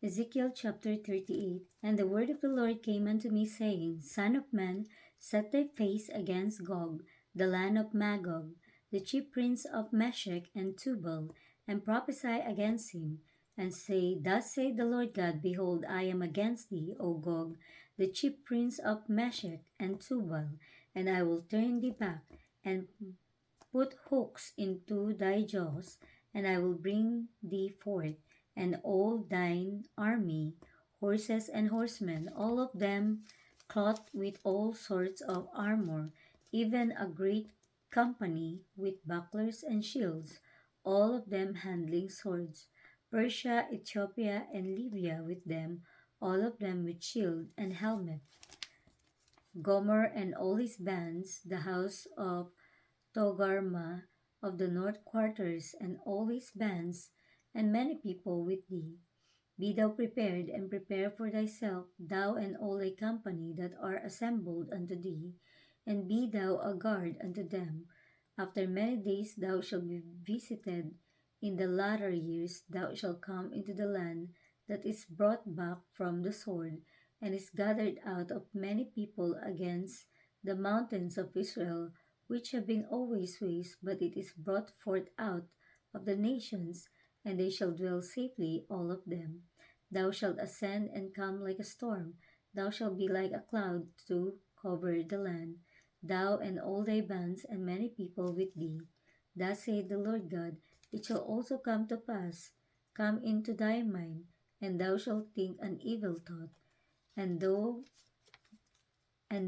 Ezekiel chapter 38. And the word of the Lord came unto me, saying, Son of man, set thy face against Gog, the land of Magog, the chief prince of Meshech and Tubal, and prophesy against him, and say, Thus saith the Lord God, Behold, I am against thee, O Gog, the chief prince of Meshech and Tubal, and I will turn thee back, and put hooks into thy jaws, and I will bring thee forth, and all thine army, horses and horsemen, all of them clothed with all sorts of armor, even a great company with bucklers and shields, all of them handling swords. Persia, Ethiopia, and Libya with them, all of them with shield and helmet. Gomer and all his bands, the house of Togarma of the north quarters, and all his bands, and many people with thee. Be thou prepared, and prepare for thyself, thou and all thy company that are assembled unto thee, and be thou a guard unto them. After many days thou shalt be visited. In the latter years thou shalt come into the land that is brought back from the sword, and is gathered out of many people against the mountains of Israel, which have been always waste, but it is brought forth out of the nations, and they shall dwell safely, all of them. Thou shalt ascend and come like a storm, thou shalt be like a cloud to cover the land, thou and all thy bands and many people with thee. Thus saith the Lord God, it shall also come to pass, come into thy mind, and thou shalt think an evil thought, and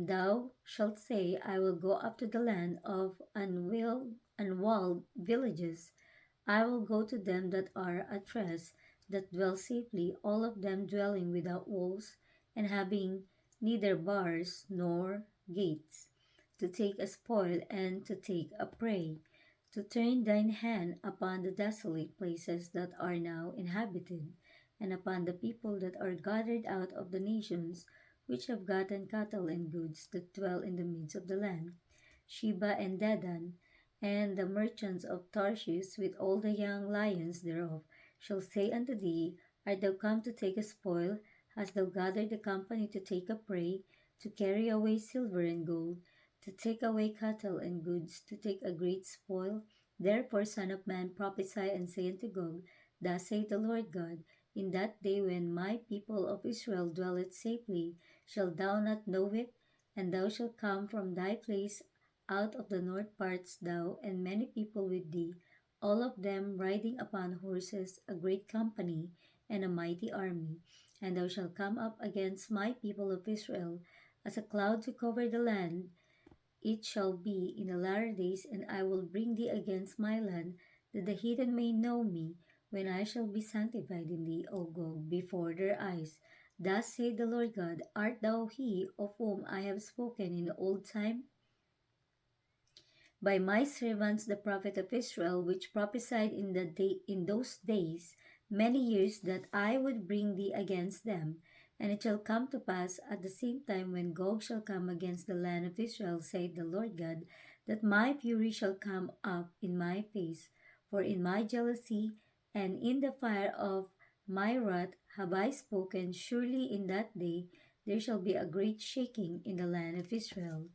thou shalt say, I will go up to the land of unwalled villages. I will go to them that are at rest, that dwell safely, all of them dwelling without walls, and having neither bars nor gates, to take a spoil and to take a prey, to turn thine hand upon the desolate places that are now inhabited, and upon the people that are gathered out of the nations, which have gotten cattle and goods, that dwell in the midst of the land, Sheba and Dedan, and the merchants of Tarshish with all the young lions thereof shall say unto thee, Art thou come to take a spoil? Hast thou gathered the company to take a prey, to carry away silver and gold, to take away cattle and goods, to take a great spoil? Therefore, Son of man, prophesy and say unto Gog, Thus saith the Lord God, In that day when my people of Israel dwelleth safely, shalt thou not know it? And thou shalt come from thy place out of the north parts, thou and many people with thee, all of them riding upon horses, a great company, and a mighty army. And thou shalt come up against my people of Israel, as a cloud to cover the land. It shall be in the latter days, and I will bring thee against my land, that the heathen may know me, when I shall be sanctified in thee, O Gog, before their eyes. Thus saith the Lord God, Art thou he of whom I have spoken in the old time? By my servants the prophet of Israel, which prophesied in those days many years, that I would bring thee against them. And it shall come to pass at the same time, when Gog shall come against the land of Israel, saith the Lord God, that my fury shall come up in my face. For in my jealousy and in the fire of my wrath have I spoken. Surely in that day there shall be a great shaking in the land of Israel,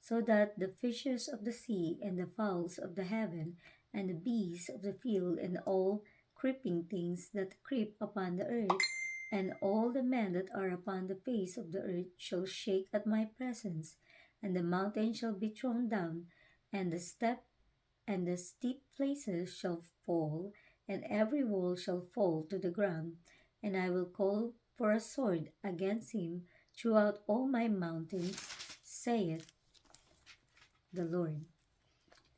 so that the fishes of the sea, and the fowls of the heaven, and the beasts of the field, and all creeping things that creep upon the earth, and all the men that are upon the face of the earth shall shake at my presence, and the mountain shall be thrown down, and the steep places shall fall, and every wall shall fall to the ground, and I will call for a sword against him throughout all my mountains, saith the Lord.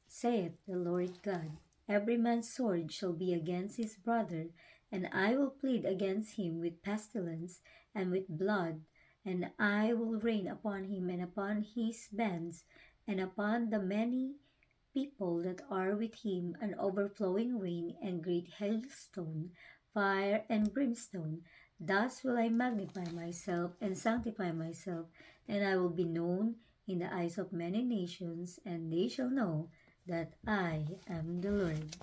Saith the Lord God, Every man's sword shall be against his brother, and I will plead against him with pestilence and with blood, and I will rain upon him and upon his bands, and upon the many people that are with him, an overflowing rain and great hailstone, fire and brimstone. Thus will I magnify myself and sanctify myself, and I will be known in the eyes of many nations, and they shall know that I am the Lord.